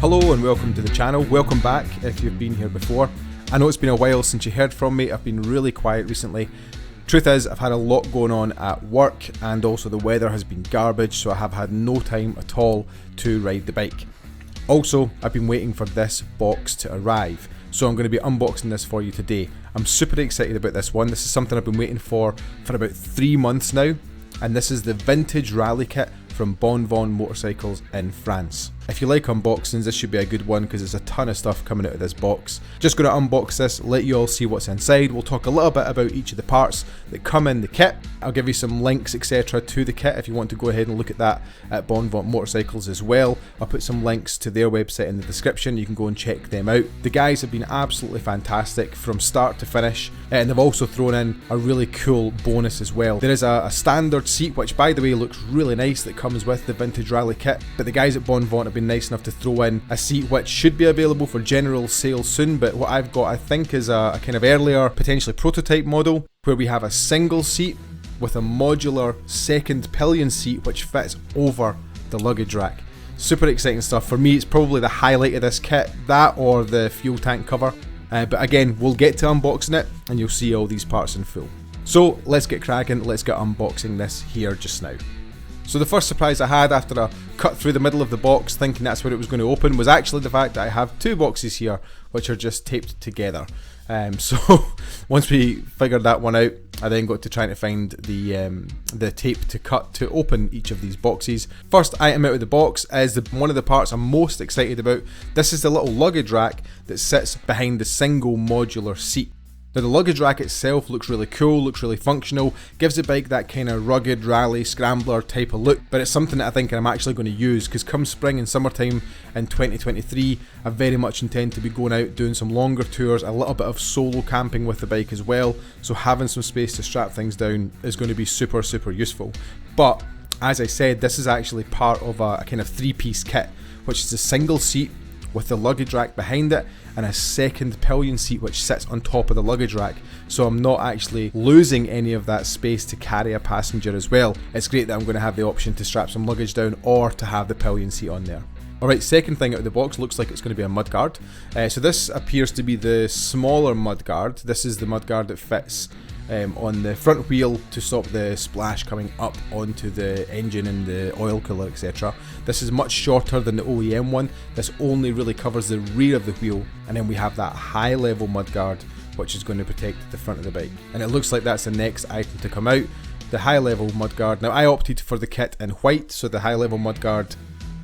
Hello and welcome to the channel. Welcome back if you've been here before. I know it's been a while since you heard from me. I've been really quiet recently. Truth is, I've had a lot going on at work and also the weather has been garbage, so I have had no time at all to ride the bike. Also, I've been waiting for this box to arrive, so I'm going to be unboxing this for you today. I'm super excited about this one. This is something I've been waiting for about 3 months now, and this is the vintage rally kit from Bonvent Motorcycles in France. If you like unboxings, this should be a good one because there's a ton of stuff coming out of this box. Just going to unbox this, let you all see what's inside. We'll talk a little bit about each of the parts that come in the kit. I'll give you some links, etc. to the kit if you want to go ahead and look at that at Bonvent Motorcycles as well. I'll put some links to their website in the description. You can go and check them out. The guys have been absolutely fantastic from start to finish, and they've also thrown in a really cool bonus as well. There is a standard seat, which by the way looks really nice, that comes with the vintage rally kit, but the guys at Bonvent have been nice enough to throw in a seat which should be available for general sale soon, but what I've got I think is a kind of earlier, potentially prototype model, where we have a single seat with a modular second pillion seat which fits over the luggage rack. Super exciting stuff. For me, it's probably the highlight of this kit, that or the fuel tank cover, but again, we'll get to unboxing it and you'll see all these parts in full. So let's get cracking, let's get unboxing this here just now. So the first surprise I had after I cut through the middle of the box thinking that's where it was going to open was actually the fact that I have two boxes here which are just taped together. So once we figured that one out, I then got to trying to find the tape to cut to open each of these boxes. First item out of the box is one of the parts I'm most excited about. This is the little luggage rack that sits behind the single modular seat. Now the luggage rack itself looks really cool, looks really functional, gives the bike that kind of rugged rally scrambler type of look, but it's something that I think I'm actually going to use because come spring and summertime in 2023 I very much intend to be going out doing some longer tours, a little bit of solo camping with the bike as well, so having some space to strap things down is going to be super useful. But as I said, this is actually part of a kind of three-piece kit, which is a single seat with the luggage rack behind it and a second pillion seat which sits on top of the luggage rack, so I'm not actually losing any of that space to carry a passenger as well. It's great that I'm going to have the option to strap some luggage down or to have the pillion seat on there. Alright, second thing out of the box looks like it's going to be a mudguard. So this appears to be the smaller mudguard. This is the mudguard that fits on the front wheel to stop the splash coming up onto the engine and the oil cooler, etc. This is much shorter than the OEM one. This only really covers the rear of the wheel, and then we have that high level mudguard which is going to protect the front of the bike. And it looks like that's the next item to come out, the high level mudguard. Now I opted for the kit in white, so the high level mudguard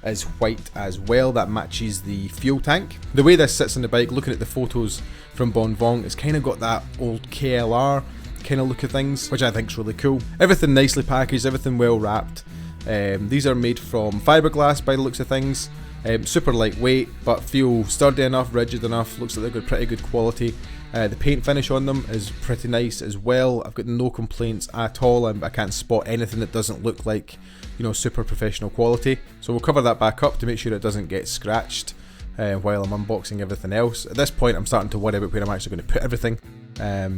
is white as well. That matches the fuel tank. The way this sits on the bike, looking at the photos from Bonvent, it's kind of got that old KLR kind of look of things, which I think is really cool. Everything nicely packaged, everything well wrapped. These are made from fiberglass by the looks of things. Super lightweight, but feel sturdy enough, rigid enough. Looks like they've got pretty good quality. The paint finish on them is pretty nice as well. I've got no complaints at all. I can't spot anything that doesn't look like, you know, super professional quality. So we'll cover that back up to make sure it doesn't get scratched while I'm unboxing everything else. At this point I'm starting to worry about where I'm actually going to put everything,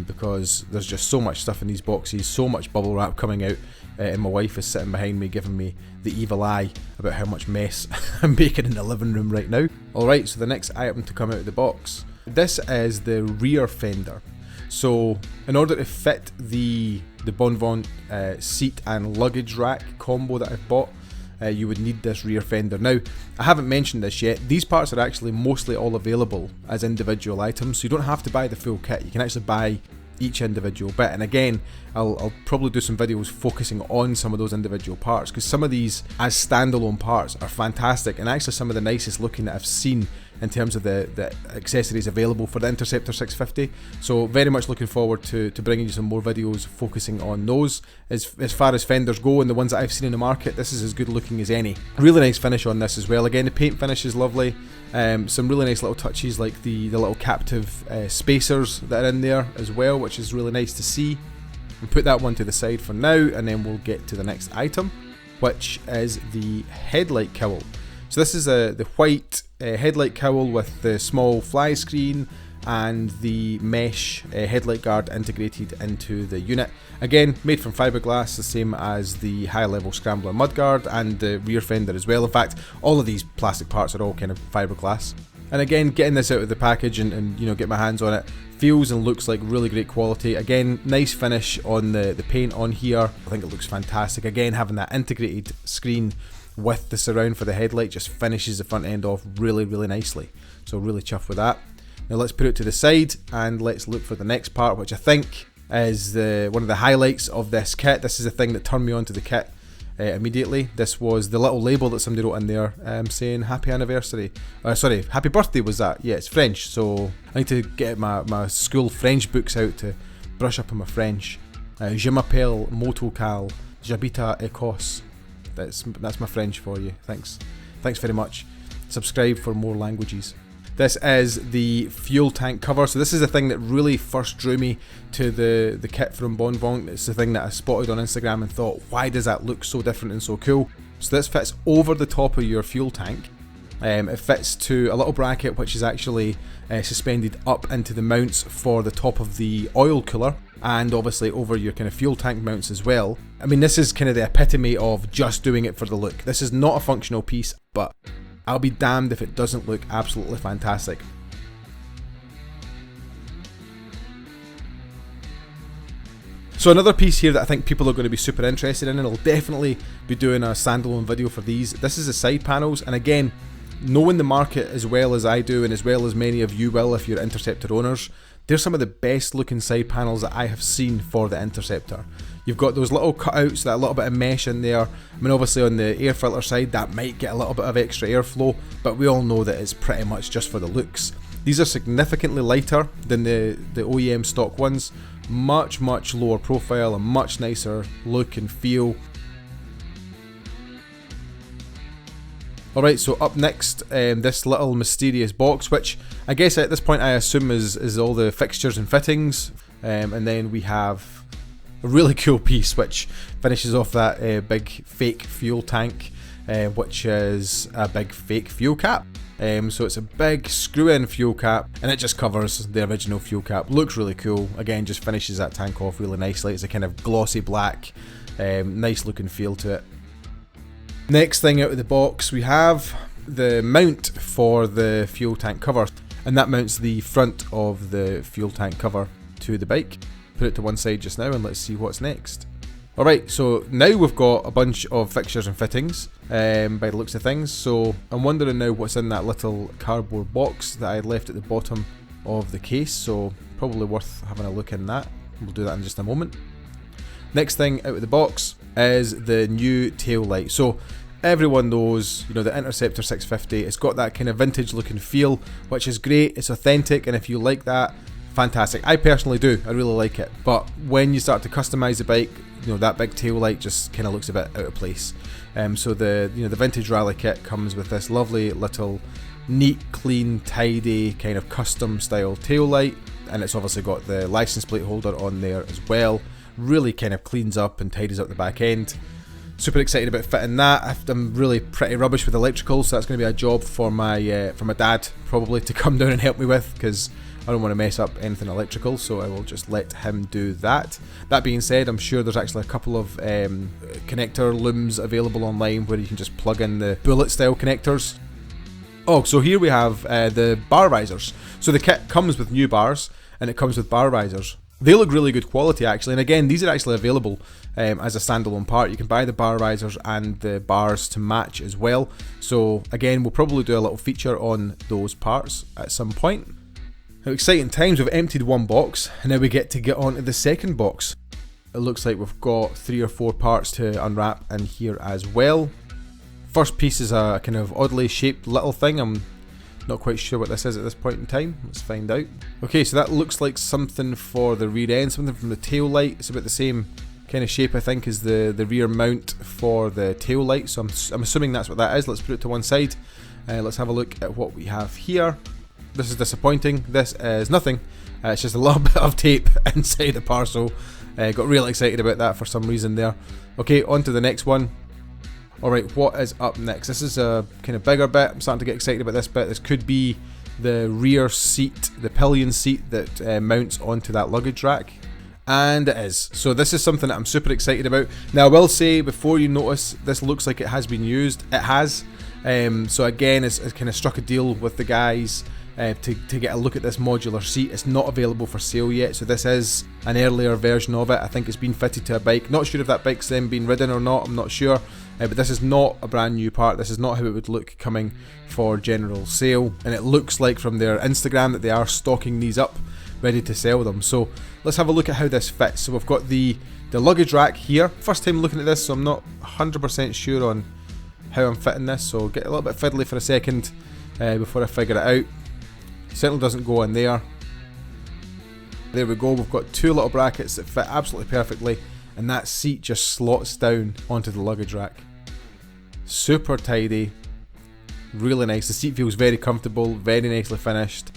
because there's just so much stuff in these boxes, so much bubble wrap coming out, and my wife is sitting behind me giving me the evil eye about how much mess I'm making in the living room right now. Alright, so the next item to come out of the box, this is the rear fender. So in order to fit the Bonvent seat and luggage rack combo that I've bought, you would need this rear fender. Now, I haven't mentioned this yet, these parts are actually mostly all available as individual items, so you don't have to buy the full kit, you can actually buy each individual bit. And again, I'll probably do some videos focusing on some of those individual parts, because some of these as standalone parts are fantastic and actually some of the nicest looking that I've seen in terms of the accessories available for the Interceptor 650. So very much looking forward to bringing you some more videos focusing on those. As far as fenders go and the ones that I've seen in the market, this is as good looking as any. Really nice finish on this as well. Again, the paint finish is lovely. Some really nice little touches like the little captive spacers that are in there as well, which is really nice to see. We'll put that one to the side for now, and then we'll get to the next item, which is the headlight cowl. So this is the white headlight cowl with the small fly screen and the mesh headlight guard integrated into the unit. Again, made from fiberglass, the same as the high-level Scrambler mudguard and the rear fender as well. In fact, all of these plastic parts are all kind of fiberglass. And again, getting this out of the package and you know, get my hands on it, feels and looks like really great quality. Again, nice finish on the paint on here. I think it looks fantastic. Again, having that integrated screen with the surround for the headlight just finishes the front end off really, really nicely. So really chuffed with that. Now let's put it to the side and let's look for the next part, which I think is one of the highlights of this kit. This is the thing that turned me onto the kit immediately. This was the little label that somebody wrote in there saying happy anniversary. Sorry, happy birthday was that. Yeah, it's French, so I need to get my school French books out to brush up on my French. Je m'appelle Motocal, j'habite à Écosse. That's my French for you. Thanks very much. Subscribe for more languages. This is the fuel tank cover. So this is the thing that really first drew me to the kit from Bonvent. It's the thing that I spotted on Instagram and thought, why does that look so different and so cool? So this fits over the top of your fuel tank. It fits to a little bracket which is actually suspended up into the mounts for the top of the oil cooler, and obviously over your kind of fuel tank mounts as well. I mean, this is kind of the epitome of just doing it for the look. This is not a functional piece, but I'll be damned if it doesn't look absolutely fantastic. So another piece here that I think people are going to be super interested in, and I'll definitely be doing a standalone video for these. This is the side panels, and again, knowing the market as well as I do and as well as many of you will if you're Interceptor owners, they're some of the best looking side panels that I have seen for the Interceptor. You've got those little cutouts, that little bit of mesh in there. I mean, obviously on the air filter side that might get a little bit of extra airflow, but we all know that it's pretty much just for the looks. These are significantly lighter than the OEM stock ones, much lower profile, a much nicer look and feel. Alright, so up next, this little mysterious box, which I guess at this point I assume is all the fixtures and fittings, and then we have a really cool piece which finishes off that big fake fuel tank, which is a big fake fuel cap. So it's a big screw-in fuel cap, and it just covers the original fuel cap. Looks really cool. Again, just finishes that tank off really nicely. It's a kind of glossy black, nice looking feel to it. Next thing out of the box, we have the mount for the fuel tank cover, and that mounts the front of the fuel tank cover to the bike. Put it to one side just now and let's see what's next. Alright, so now we've got a bunch of fixtures and fittings by the looks of things. So I'm wondering now what's in that little cardboard box that I had left at the bottom of the case, so probably worth having a look in that. We'll do that in just a moment. Next thing out of the box is the new tail light. So everyone knows, you know, the Interceptor 650, it's got that kind of vintage looking feel, which is great, it's authentic, and if you like that, fantastic. I personally do, I really like it, but when you start to customize the bike, you know, that big tail light just kind of looks a bit out of place. So the vintage rally kit comes with this lovely little neat, clean, tidy kind of custom style tail light, and it's obviously got the license plate holder on there as well. Really kind of cleans up and tidies up the back end. Super excited about fitting that. I'm really pretty rubbish with electrical, so that's going to be a job for my dad probably to come down and help me with, because I don't want to mess up anything electrical, so I will just let him do that. That being said, I'm sure there's actually a couple of connector looms available online where you can just plug in the bullet style connectors. Oh, so here we have the bar risers. So the kit comes with new bars, and it comes with bar risers. They look really good quality actually, and again, these are actually available as a standalone part. You can buy the bar risers and the bars to match as well. So again, we'll probably do a little feature on those parts at some point. Now, exciting times, we've emptied one box, and now we get on to the second box. It looks like we've got 3 or 4 parts to unwrap in here as well. First piece is a kind of oddly shaped little thing. I'm not quite sure what this is at this point in time. Let's find out. Okay, so that looks like something for the rear end, something from the tail light. It's about the same kind of shape, I think, as the rear mount for the tail light. So I'm assuming that's what that is. Let's put it to one side. Let's have a look at what we have here. This is disappointing. This is nothing. It's just a little bit of tape inside the parcel. Got real excited about that for some reason there. Okay, on to the next one. Alright, what is up next? This is a kind of bigger bit. I'm starting to get excited about this bit. This could be the rear seat, the pillion seat that mounts onto that luggage rack. And it is. So this is something that I'm super excited about. Now I will say, before you notice, this looks like it has been used. It has. So again, it's kind of struck a deal with the guys to get a look at this modular seat. It's not available for sale yet, so this is an earlier version of it. I think it's been fitted to a bike. Not sure if that bike's then been ridden or not, I'm not sure. But this is not a brand new part. This is not how it would look coming for general sale. And it looks like from their Instagram that they are stocking these up, ready to sell them. So let's have a look at how this fits. So we've got the luggage rack here. First time looking at this, so I'm not 100% sure on how I'm fitting this. So get a little bit fiddly for a second before I figure it out. Certainly doesn't go in there. There we go. We've got two little brackets that fit absolutely perfectly, and that seat just slots down onto the luggage rack. Super tidy, really nice. The seat feels very comfortable, very nicely finished.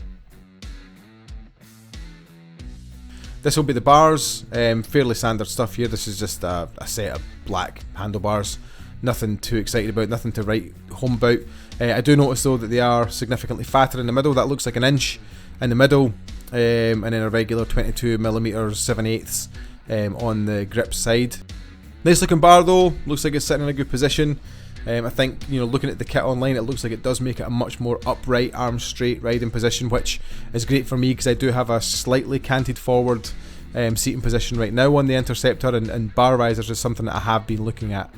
This will be the bars, fairly standard stuff here. This is just a set of black handlebars. Nothing too excited about, nothing to write home about. I do notice though that they are significantly fatter in the middle. That looks like an inch in the middle, and then a regular 22mm 7/8 on the grip side. Nice looking bar though, looks like it's sitting in a good position. I think, looking at the kit online, it looks like it does make it a much more upright, arms straight riding position, which is great for me because I do have a slightly canted forward seating position right now on the Interceptor, and bar risers is something that I have been looking at.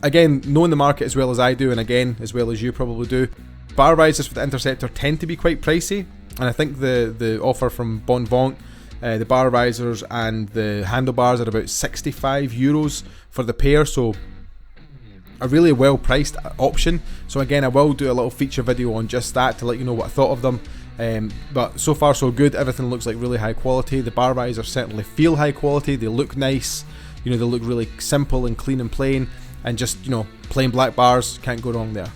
Again, knowing the market as well as I do, and again, as well as you probably do, bar risers for the Interceptor tend to be quite pricey, and I think the offer from Bonvent, the bar risers and the handlebars are about €65 for the pair, so a really well priced option. So again, I will do a little feature video on just that to let you know what I thought of them. But so far so good. Everything looks like really high quality. The bar risers certainly feel high quality. They look nice. They look really simple and clean and plain, and just plain black bars, can't go wrong there.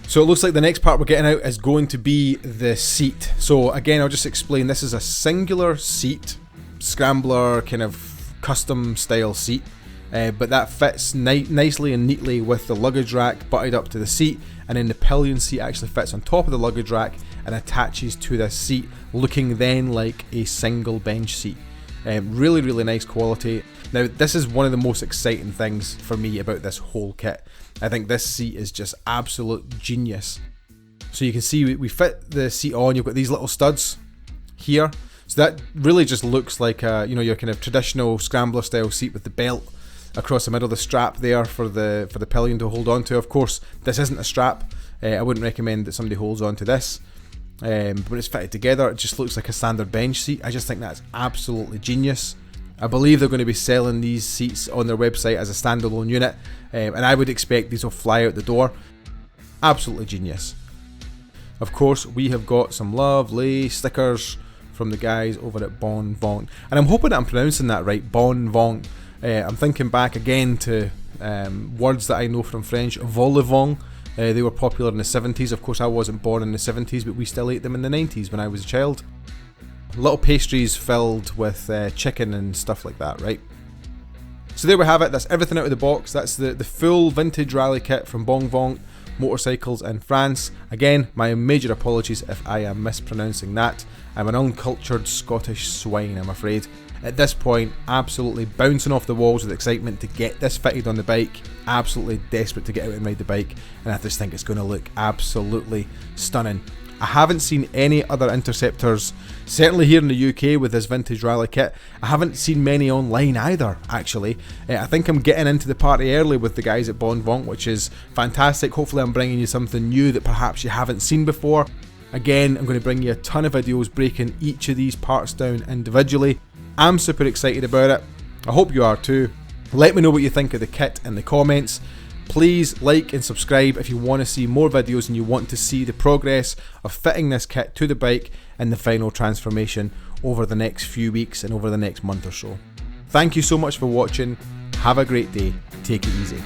So it looks like the next part we're getting out is going to be the seat. So again, I'll just explain. This is a singular seat, Scrambler kind of custom style seat. But that fits nicely and neatly with the luggage rack butted up to the seat, and then the pillion seat actually fits on top of the luggage rack and attaches to this seat, looking then like a single bench seat. Really, really nice quality. Now, this is one of the most exciting things for me about this whole kit. I think this seat is just absolute genius. So you can see we fit the seat on. You've got these little studs here, so that really just looks like your kind of traditional Scrambler style seat with the belt across the middle of the strap there for the pillion to hold on to. Of course, this isn't a strap. I wouldn't recommend that somebody holds on to this. When it's fitted together, it just looks like a standard bench seat. I just think that's absolutely genius. I believe they're going to be selling these seats on their website as a standalone unit, and I would expect these will fly out the door. Absolutely genius. Of course, we have got some lovely stickers from the guys over at Bonvent, and I'm hoping that I'm pronouncing that right, Bonvent. I'm thinking back again to words that I know from French, vol au vent. They were popular in the 70s. Of course, I wasn't born in the 70s, but we still ate them in the 90s when I was a child. Little pastries filled with chicken and stuff like that, right? So there we have it. That's everything out of the box. That's the full vintage rally kit from Bonvent Motorcycles in France. Again, my major apologies if I am mispronouncing that. I'm an uncultured Scottish swine, I'm afraid. At this point, absolutely bouncing off the walls with excitement to get this fitted on the bike. Absolutely desperate to get out and ride the bike, and I just think it's going to look absolutely stunning. I haven't seen any other Interceptors, certainly here in the UK with this vintage rally kit. I haven't seen many online either, actually. I think I'm getting into the party early with the guys at Bonvent, which is fantastic. Hopefully I'm bringing you something new that perhaps you haven't seen before. Again, I'm going to bring you a ton of videos breaking each of these parts down individually. I'm super excited about it. I hope you are too. Let me know what you think of the kit in the comments. Please like and subscribe if you want to see more videos and you want to see the progress of fitting this kit to the bike and the final transformation over the next few weeks and over the next month or so. Thank you so much for watching. Have a great day. Take it easy.